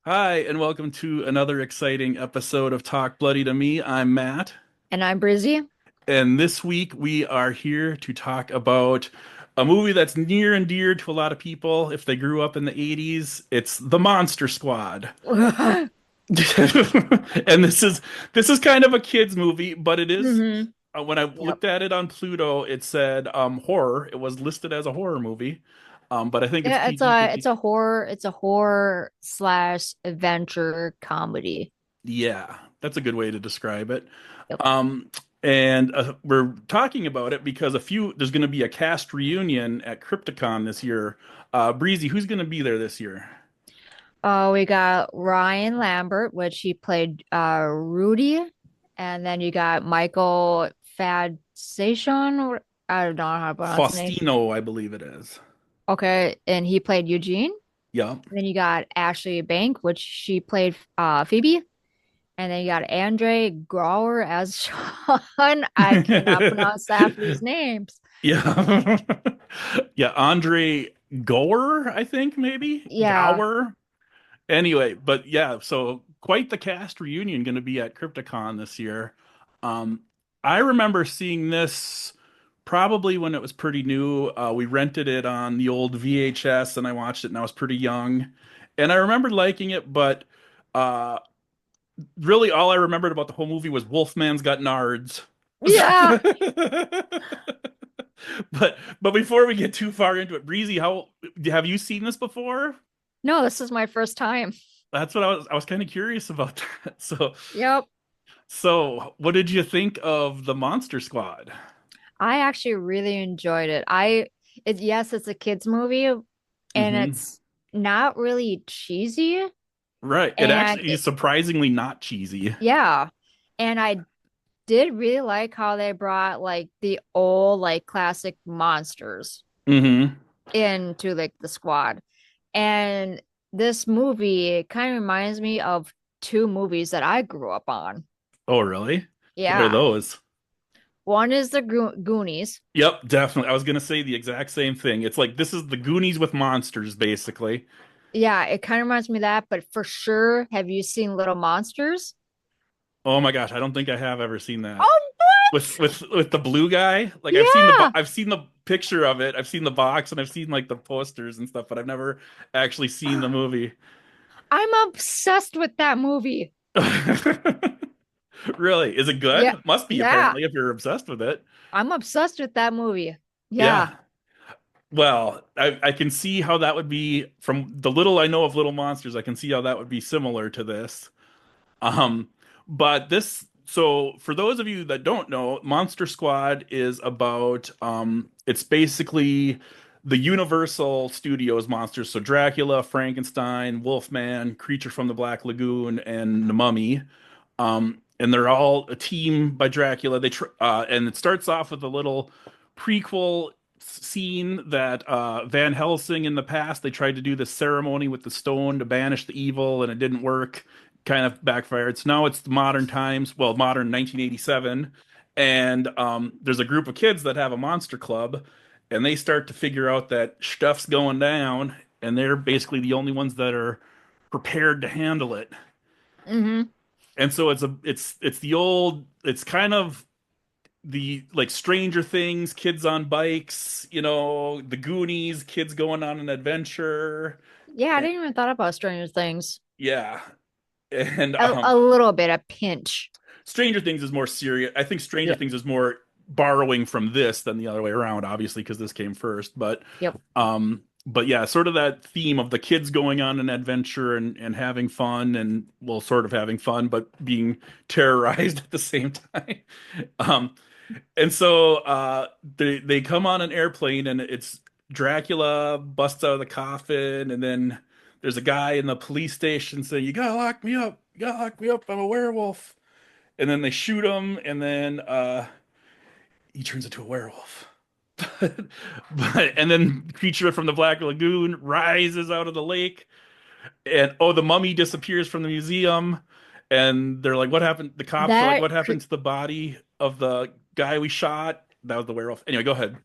Hi, and welcome to another exciting episode of Talk Bloody to Me. I'm Matt, And I'm Brezzy. and this week we are here to talk about a movie that's near and dear to a lot of people if they grew up in the 80s. It's The Monster Squad. And this is kind of a kids movie, but it is when I Yep. looked at it on Pluto, it said horror. It was listed as a horror movie. But I think it's Yeah, it's PG-13. a horror slash adventure comedy. Yeah, that's a good way to describe it. Yep. Um, and we're talking about it because there's going to be a cast reunion at Crypticon this year. Breezy, who's going to be there this year? We got Ryan Lambert, which he played Rudy, and then you got Michael Fadsation, or I don't know how to pronounce the name. Faustino, I believe it is. Okay, and he played Eugene. Yeah. And then you got Ashley Bank, which she played Phoebe. And then you got Andre Grower as Sean. I cannot pronounce half these names. Yeah. Yeah, Andre Gower, I think maybe. Yeah. Gower. Anyway, but yeah, so quite the cast reunion going to be at Crypticon this year. Um, I remember seeing this probably when it was pretty new. We rented it on the old VHS and I watched it and I was pretty young. And I remembered liking it, but uh, really all I remembered about the whole movie was Wolfman's got nards. Yeah. But before we get too far into it, Breezy, how have you seen this before? No, this is my first time. That's what I was kind of curious about that. Yep. So what did you think of the Monster Squad? I actually really enjoyed it. Yes, it's a kids movie and Hmm. it's not really cheesy. Right. It And actually is surprisingly not cheesy. yeah. And I did really like how they brought like the old, like classic monsters Hmm. into like the squad. And this movie kind of reminds me of two movies that I grew up on. Oh, really? What are Yeah. those? One is the Goonies. Yep, definitely. I was gonna say the exact same thing. It's like this is the Goonies with monsters, basically. Yeah, it kind of reminds me of that, but for sure, have you seen Little Monsters? Oh my gosh, I don't think I have ever seen that. Oh, With what? with the blue guy? Like Yeah, I've seen the picture of it. I've seen the box and I've seen like the posters and stuff, but I've never actually seen the movie. I'm obsessed with that movie. Really? Is it Yeah, good? Must be yeah, apparently if you're obsessed with it. I'm obsessed with that movie. Yeah. Yeah. Well, I can see how that would be from the little I know of Little Monsters, I can see how that would be similar to this. Um, but this, so for those of you that don't know, Monster Squad is about, it's basically the Universal Studios monsters. So Dracula, Frankenstein, Wolfman, Creature from the Black Lagoon, and the Mummy. And they're all a team by Dracula. And it starts off with a little prequel scene that Van Helsing in the past they tried to do this ceremony with the stone to banish the evil and it didn't work, kind of backfired. So now it's the modern times, well, modern 1987, and there's a group of kids that have a monster club, and they start to figure out that stuff's going down, and they're basically the only ones that are prepared to handle it. Hmm. And so it's the old, it's kind of the like Stranger Things, kids on bikes, the Goonies, kids going on an adventure. Yeah, I And, didn't even thought about Stranger Things. yeah. And A little bit, a pinch. Stranger Things is more serious. I think Stranger Yeah. Things is more borrowing from this than the other way around, obviously, because this came first. Yep. But yeah, sort of that theme of the kids going on an adventure and having fun and well, sort of having fun, but being terrorized at the same time. Um, and so they come on an airplane and it's Dracula busts out of the coffin, and then there's a guy in the police station saying, "You gotta lock me up, you gotta lock me up, I'm a werewolf." And then they shoot him, and then he turns into a werewolf. And then creature from the Black Lagoon rises out of the lake, and oh, the mummy disappears from the museum, and they're like, "What happened?" The cops are like, That "What happened to the body of the guy we shot?" That was the werewolf. Anyway, go ahead.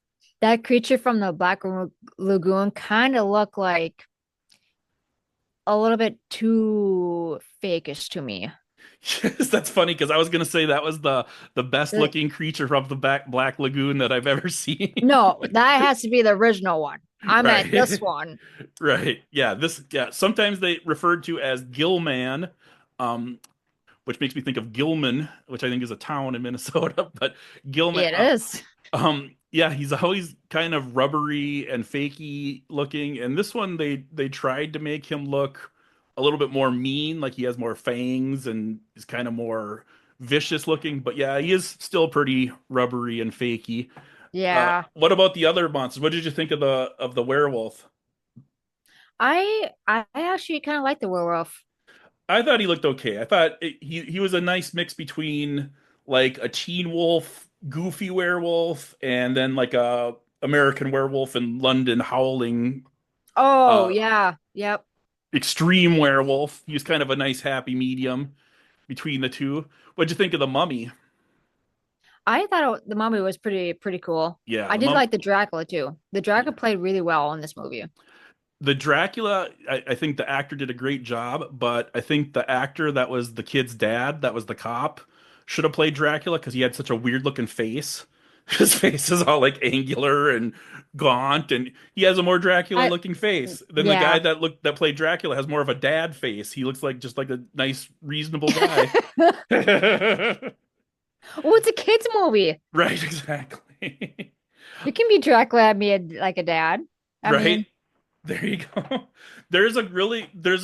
that creature from the Lagoon kind of looked a little bit too fakish to me. Yes, that's funny because I was gonna say that was the best The- looking creature from the back Black Lagoon that I've ever seen. no, that has to be the original one. I meant this Right. one. Right. Yeah, this yeah, sometimes they referred to as Gilman, um, which makes me think of Gilman, which I think is a town in Minnesota, but Gilman It is. yeah, he's always kind of rubbery and fakey looking, and this one they tried to make him look a little bit more mean, like he has more fangs and is kind of more vicious looking, but yeah, he is still pretty rubbery and fakey. Yeah. What about the other monsters? What did you think of the werewolf? I actually kind of like the werewolf. I thought he looked okay. I thought he was a nice mix between like a teen wolf, goofy werewolf, and then like a American werewolf in London howling Oh, uh yeah. Yep. extreme werewolf. He was kind of a nice happy medium between the two. What'd you think of the mummy? I thought the mummy was pretty cool. Yeah, I the did mum like the Dracula too. The Dracula yeah. played really well in this movie. The Dracula, I think the actor did a great job, but I think the actor that was the kid's dad, that was the cop, should have played Dracula because he had such a weird looking face. His face is all like angular and gaunt, and he has a more Dracula I looking face than the guy yeah. that played Dracula has more of a dad face. He looks like just like a nice, reasonable guy. Oh, it's a kids movie. Right, exactly. You can be Dracula and be like a dad. I Right? mean, There you go. There's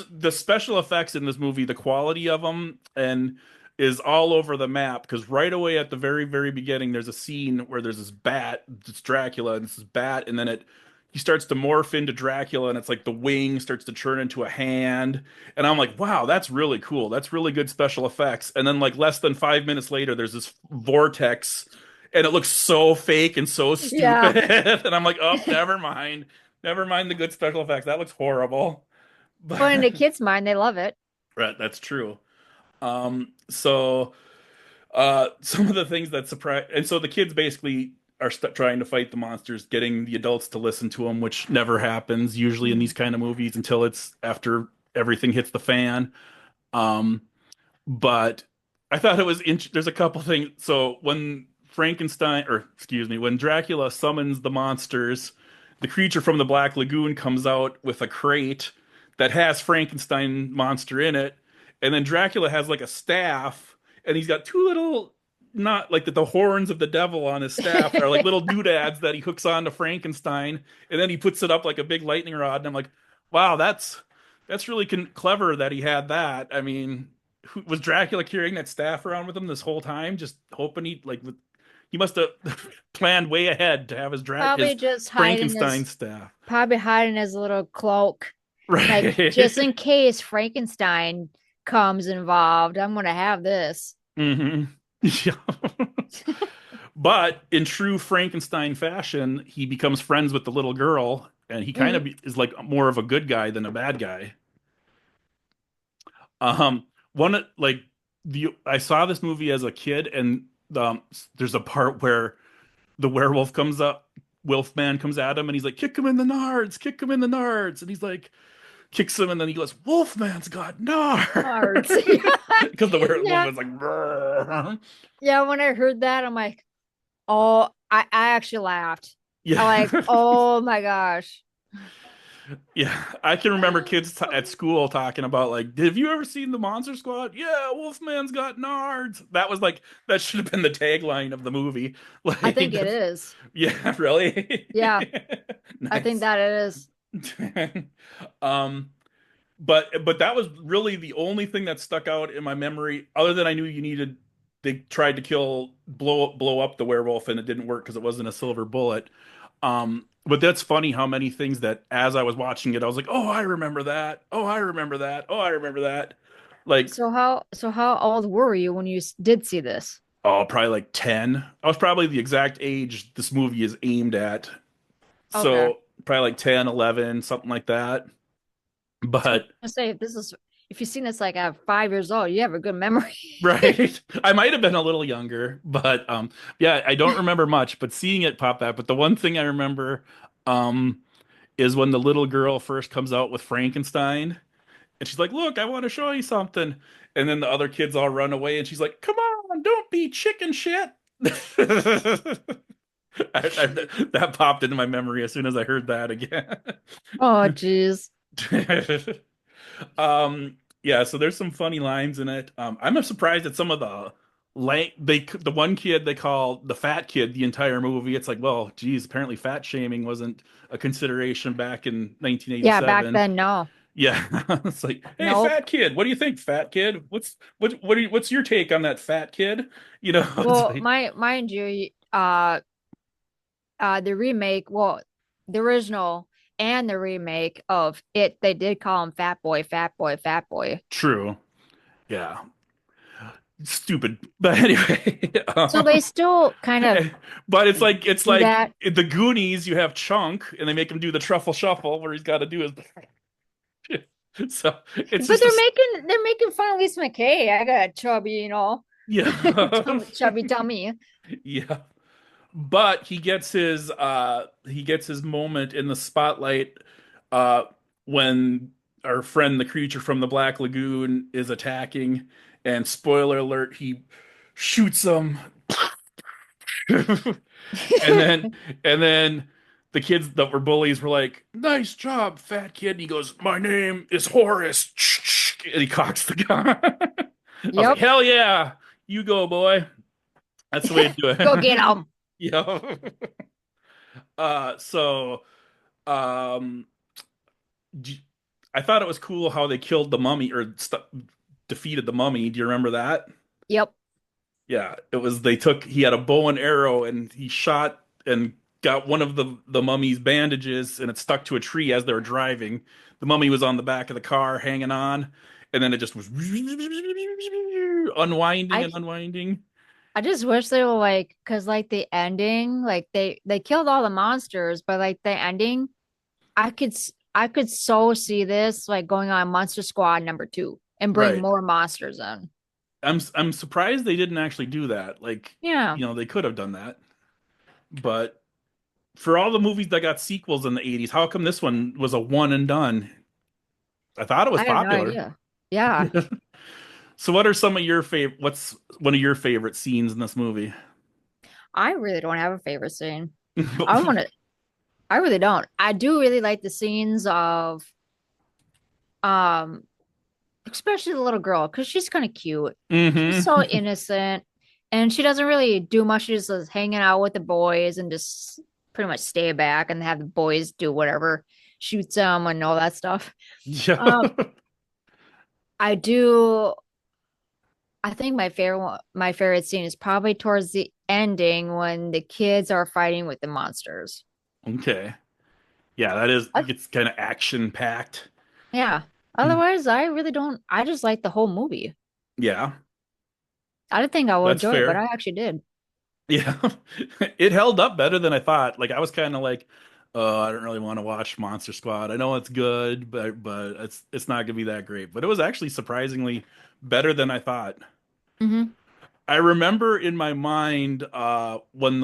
the special effects in this movie, the quality of them and is all over the map because right away at the very beginning there's a scene where there's this bat, it's Dracula and this is bat and then it he starts to morph into Dracula and it's like the wing starts to turn into a hand and I'm like, "Wow, that's really cool. That's really good special effects." And then like less than 5 minutes later there's this vortex and it looks so fake and so yeah. stupid and I'm like, "Oh, never mind. Never mind the good special effects. That looks horrible." But in the But kids' mind, they love it. right, that's true. So some of the things that surprise and so the kids basically are trying to fight the monsters, getting the adults to listen to them, which never happens usually in these Mhm. kind of movies until it's after everything hits the fan. Um, but I thought it was there's a couple things. So when Frankenstein, or excuse me, when Dracula summons the monsters, the creature from the Black Lagoon comes out with a crate that has Frankenstein monster in it, and then Dracula has like a staff, and he's got two little, not like the horns of the devil on his staff are like little doodads that he hooks on to Frankenstein, and then he puts it up like a big lightning rod, and I'm like, wow, that's really clever that he had that. I mean, was Dracula carrying that staff around with him this whole time, just hoping he must have planned way ahead to have Probably his just hiding Frankenstein his staff. probably hiding his little cloak. Like just Right. in case Frankenstein comes involved, I'm gonna have this. Hmm. Yeah. But in true Frankenstein fashion, he becomes friends with the little girl, and he kind Mhm. of is like more of a good guy than a bad guy. One like the I saw this movie as a kid, and there's a part where the werewolf comes up, Wolfman comes at him, and he's like, "Kick him in the nards, kick him in the nards," and he's like, kicks him, and then he goes, "Wolfman's got Cards. nards," because the werewolf Yeah. is like, "Brrr." Yeah, when I heard that, I'm like, oh, I actually laughed. I like, Yeah, oh my gosh. yeah. I can remember kids at school talking about like, "Have you ever seen the Monster Squad?" Yeah, Wolfman's got nards. That was like that should have been the tagline of the movie. I Like think it that's is. yeah, really Yeah, I think nice. that it is. um, but that was really the only thing that stuck out in my memory, other than I knew you needed. They tried to blow up the werewolf, and it didn't work because it wasn't a silver bullet. But that's funny how many things that as I was watching it, I was like, "Oh, I remember that. Oh, I remember that. Oh, I remember that." Like, So how old were you when you did see this? oh, probably like 10. I was probably the exact age this movie is aimed at. Okay. So probably like 10, 11, something like that. So I was But gonna say if you've seen this like at 5 years old, you have a good memory. right. I might have been a little younger, but yeah, I don't remember much, but seeing it pop up. But the one thing I remember um is when the little girl first comes out with Frankenstein And she's like, "Look, I want to show you something." And then the other kids all run away, and she's like, "Come on, don't be chicken shit." That popped into my memory as soon as I heard that again. Oh, jeez. Yeah, so there's some funny lines in it. I'm surprised at some of the the one kid they call the fat kid the entire movie. It's like, well, geez, apparently fat shaming wasn't a consideration back in Yeah, back 1987. then, no. Yeah, it's like, hey, Nope. fat kid, what do you think, fat kid? What's your take on that fat kid? You know, it's Well, like, mind you, the remake, well, the original and the remake of it, they did call him Fat Boy, Fat Boy, Fat Boy. true. Yeah, stupid. But anyway, So they still kind of but it's like do that, the Goonies. You have Chunk, and they make him do the truffle shuffle where he's got to do his. So it's but just a they're making fun of Lisa McKay. I got a chubby, yeah, chubby tummy. yeah. But he gets his moment in the spotlight uh when our friend the creature from the Black Lagoon is attacking, and spoiler alert, he shoots him. And then and then the kids that were bullies were like, "Nice job, fat kid." And he goes, "My name is Horace." And he cocks the gun. I was like, Yep. "Hell yeah, you go, boy." That's the way to do Go get it. him. Yeah. So um d- I thought it was cool how they killed the mummy or st defeated the mummy. Do you remember that? Yep. Yeah, it was he had a bow and arrow and he shot and got one of the mummy's bandages and it stuck to a tree as they were driving. The mummy was on the back of the car hanging on, and then it just was unwinding I and unwinding. I just wish they were like, cause like the ending, like they killed all the monsters, but like the ending, I could so see this like going on Monster Squad #2 and bring Right. more monsters in. I'm surprised they didn't actually do that. Like, Yeah, they could have done that. But for all the movies that got sequels in the 80s, how come this one was a one and done? I thought it was I have no popular. idea. Yeah, So what are some of your favorite what's one of your favorite scenes in this movie? I really don't have a favorite scene. I want to. I really don't. I do really like the scenes of um especially the little girl, because she's kind of cute. She's so Hmm. innocent, and she doesn't really do much. She's just hanging out with the boys and just pretty much stay back and have the boys do whatever, shoots them and all that stuff. Yeah. Um, I do. I think my favorite scene is probably towards the ending when the kids are fighting with the monsters. Okay. Yeah, that is I, it gets kind of action packed. yeah. Otherwise, I really don't. I just like the whole movie. Yeah, I didn't think I would that's enjoy it, but I fair. actually did. Yeah. It held up better than I thought. Like I was kind of like, oh, I don't really want to watch Monster Squad. I know it's good, but it's not gonna be that great. But it was actually surprisingly better than I thought. Hmm. I remember in my mind when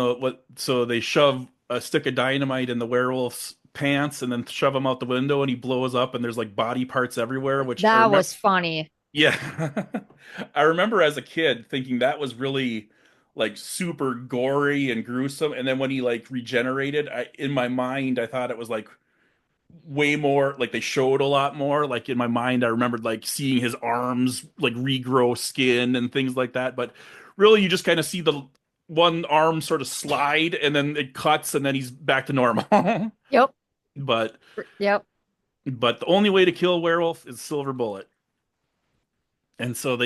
so they shove a stick of dynamite in the werewolf's pants and then shove him out the window and he blows up and there's like body parts everywhere, which I That remember. was funny. Yeah. I remember as a kid thinking that was really like super gory and gruesome, and then when he like regenerated, in my mind I thought it was like way more like they showed a lot more. Like in my mind I remembered like seeing his arms like regrow skin and things like that, but really you just kind of see the one arm sort of slide and then it cuts and then he's back to normal. Yep. but Yep. but the only way to kill a werewolf is silver bullet. And so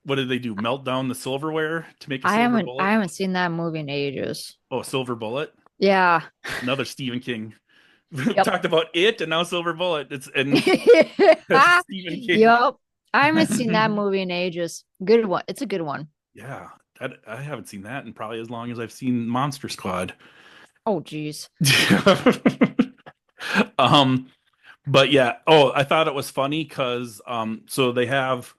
what did they do? Melt down the silverware to make a silver I bullet? haven't seen that movie in ages. Oh, silver bullet. Yeah. Another Stephen King. Yep. Talked about it and now silver bullet. It's and Stephen King. Yep. I haven't seen that movie in ages. Good one. It's a good one. Yeah, I haven't seen that in probably as long as I've seen Monster Squad. Oh, geez. um, but yeah. Oh, I thought it was funny because so they have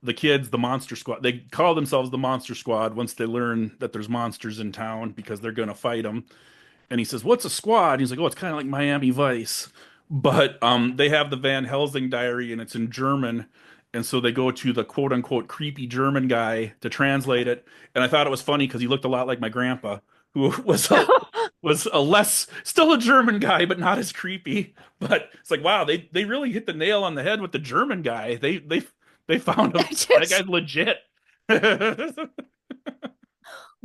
the kids, the Monster Squad. They call themselves the Monster Squad once they learn that there's monsters in town because they're gonna fight them. And he says, "What's a squad?" He's like, "Oh, it's kind of like Miami Vice." But they have the Van Helsing diary and it's in German. And so they go to the quote unquote creepy German guy to translate it. And I thought it was funny because he looked a lot like my grandpa, who was a less still a German guy, but not as creepy. But it's like, wow, they really hit the nail on the head with the German guy. They found him, that Just guy's legit.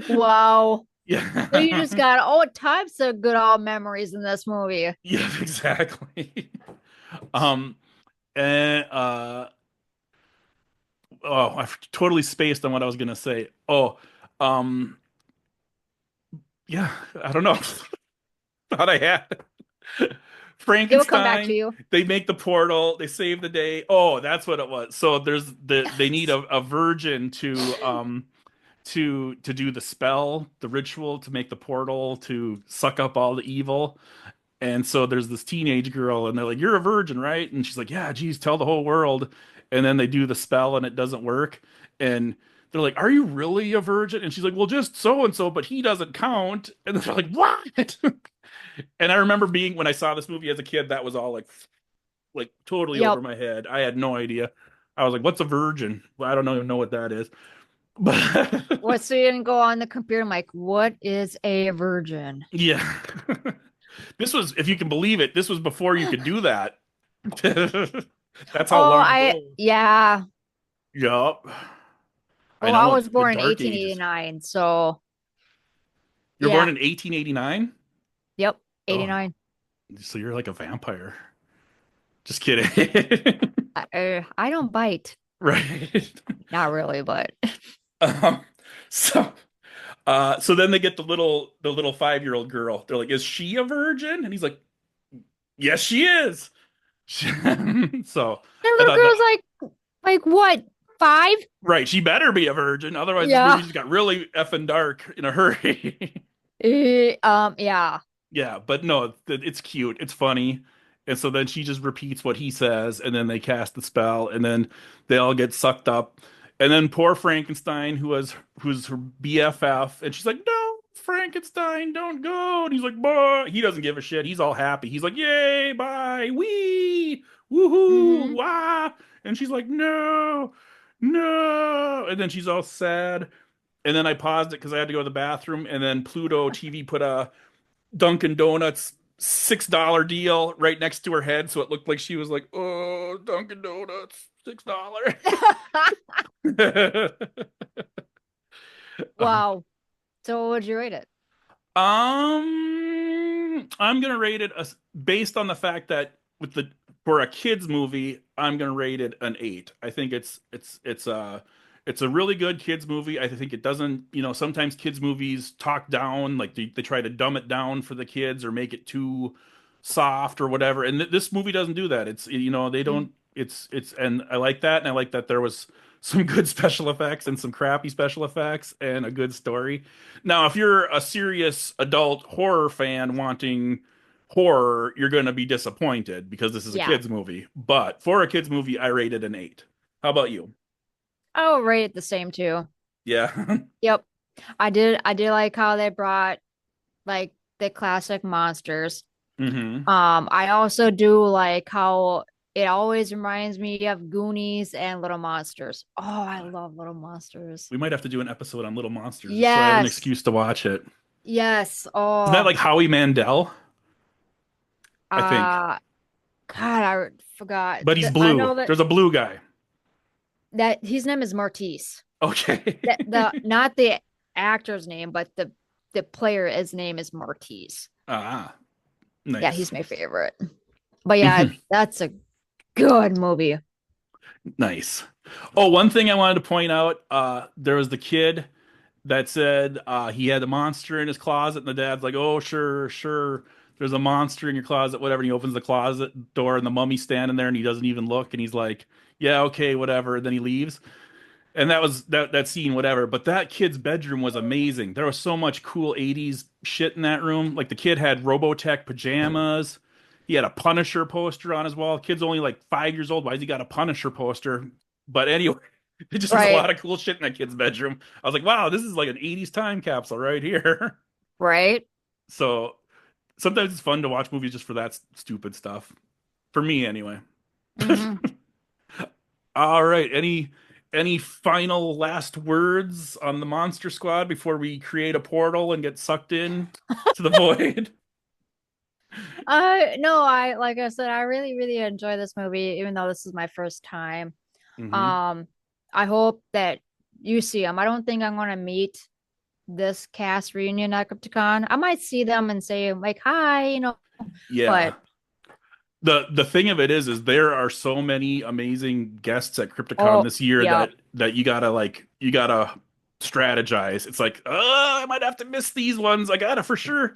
wow. So you Yeah. just got all types of good old memories in this movie. Yeah, exactly. Um and oh, I totally spaced on what I was gonna say. Oh, um, yeah, I don't know. Thought I had It will come back to Frankenstein. you. They make the portal. They save the day. Oh, that's what it was. So they need a virgin to do the spell, the ritual to make the portal to suck up all the evil. And so there's this teenage girl, and they're like, "You're a virgin, right?" And she's like, "Yeah, geez, tell the whole world." And then they do the spell, and it doesn't work. And they're like, "Are you really a virgin?" And she's like, "Well, just so and so, but he doesn't count." And they're like, "What?" And I remember being when I saw this movie as a kid, that was all like totally over Yep. my head. I had no idea. I was like, "What's a virgin?" Well, I don't even know what that is. But What so you didn't go on the computer? I'm like, what is a virgin? yeah, this was, if you can believe it, this was before you could do that. That's how Oh, long I ago. yeah. Yup. I Well, I know was it's the born in dark ages. 1889, so You're born yeah. in 1889, Yep, oh, 89. so you're like a vampire. Just kidding. I don't bite. Right. Not really, but Um, so so then they get the little 5-year-old girl. They're like, "Is she a virgin?" And he's like, "Yes, she is." So that I little thought that girl's like what? 5? right, she better be a virgin, otherwise this movie Yeah. just got really effing dark in a hurry. Yeah. Yeah, but no, it's cute. It's funny. And so then she just repeats what he says, and then they cast the spell, and then they all get sucked up. And then poor Frankenstein, who's her BFF, and she's like, "No, Frankenstein, don't go." And he's like, "Bah." He doesn't give a shit. He's all happy. He's like, "Yay, bye, wee, woohoo, Hmm. wah." And she's like, "No, no." And then she's all sad. And then I paused it because I had to go to the bathroom. And then Pluto TV put a Dunkin' Donuts $6 deal right next to her head, so it looked like she was like, "Oh, Dunkin' Donuts, $6." um, Wow. So what would you rate it? I'm gonna rate it based on the fact that with the for a kids movie, I'm gonna rate it an 8. I think it's a really good kids movie. I think it doesn't, sometimes kids movies talk down, like they try to dumb it down for the kids or make it too soft or whatever. And this movie doesn't do that. They Mm. don't. And I like that, and I like that there was some good special effects and some crappy special effects and a good story. Now, if you're a serious adult horror fan wanting horror, you're going to be disappointed because this is a Yeah. kids movie. But for a kids movie, I rated an 8. How about you? I'll rate it the same too. Yeah. Yep. I did like how they brought like the classic monsters. Hmm. I also do like how it always reminds me of Goonies and Little Monsters. Oh, I love Little Monsters. We might have to do an episode on Little Monsters just so I have an Yes. excuse to watch it. Yes. Isn't that Oh, like Howie Mandel? I think. God, I forgot. But he's I blue. know that There's a blue guy. his name is Martise. Okay. That the not the actor's name, but the player, his name is Martise. Ah, Yeah, nice. he's my favorite. But yeah, Mhm. that's a good movie. Nice. Oh, one thing I wanted to point out, there was the kid that said he had a monster in his closet, and the dad's like, "Oh, sure, sure. There's a monster in your closet, whatever." And he opens the closet door, and the mummy's standing there, and he doesn't even look, and he's like, "Yeah, okay, whatever." And then he leaves. And that was that scene, whatever. But that kid's bedroom was amazing. There was so much cool 80s shit in that room. Like the kid had Robotech pajamas. He had a Punisher poster on his wall. Kid's only like 5 years old. Why has he got a Punisher poster? But anyway, it just was a Right. lot of cool shit in that kid's bedroom. I was like, wow, this is like an 80s time capsule right here. Right. So sometimes it's fun to watch movies just for that stupid stuff. for me anyway. Hmm. All right. Any final last words on the Monster Squad before we create a portal and get sucked in to the void? No, like I said, I really, really enjoy this movie, even though this is my first time. Hmm. Um, I hope that you see them. I don't think I'm gonna meet this cast reunion at Crypticon. I might see them and say like hi, Yeah. but The thing of it is there are so many amazing guests at Crypticon oh, this year yeah. that you gotta strategize. It's like, I might have to miss these ones. I gotta for sure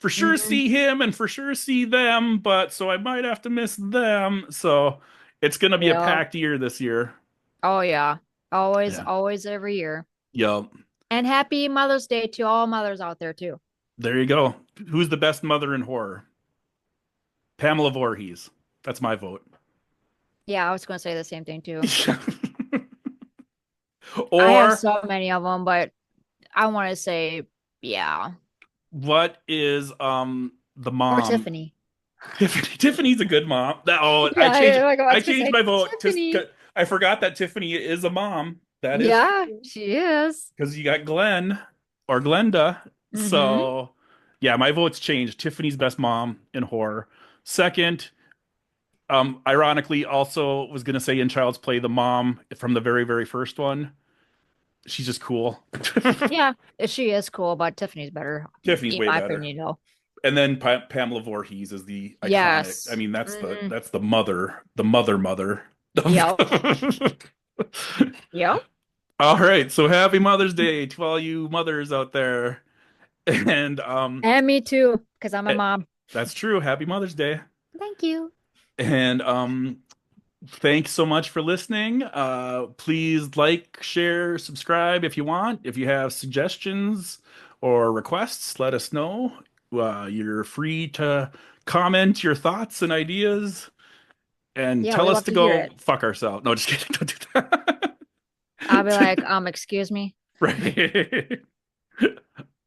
Hmm. see him and for sure see them, but so I might have to miss them. So it's gonna be a Yeah. packed year this year. Oh yeah. Always, Yeah. always every year. Yep. And happy Mother's Day to all mothers out there too. There you go. Who's the best mother in horror? Pamela Voorhees. That's my vote. Yeah, I was gonna say the same thing too. I have Or so many of them, but I want to say, yeah, what is the or mom? Tiffany. Tiffany's a good mom. Yeah, like I I was gonna changed say my vote. Just Tiffany. I forgot that Tiffany is a mom. That is Yeah, true she is. because you got Glenn or Glenda. Mm-hmm. So yeah, my vote's changed. Tiffany's best mom in horror. Second, ironically, also was gonna say in Child's Play the mom from the very first one. She's just cool. Yeah, she is cool, but Tiffany's better, Tiffany's in way my better. opinion, though. And then Pamela Voorhees is the iconic. I Yes. mean, Mm-hmm. that's the mother of. Yep. Yep. All right, so happy Mother's Day to all you mothers out there. And And me too, because I'm a eh, mom. that's true. Happy Mother's Day. Thank you. And thanks so much for listening. Please like, share, subscribe if you want. If you have suggestions or requests, let us know. You're free to comment your thoughts and ideas and Yeah, tell we us love to to hear go it. fuck ourselves. No, just kidding. Don't do that. I'll be like, excuse me. Right.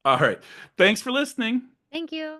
All right. Thanks for listening. Thank you.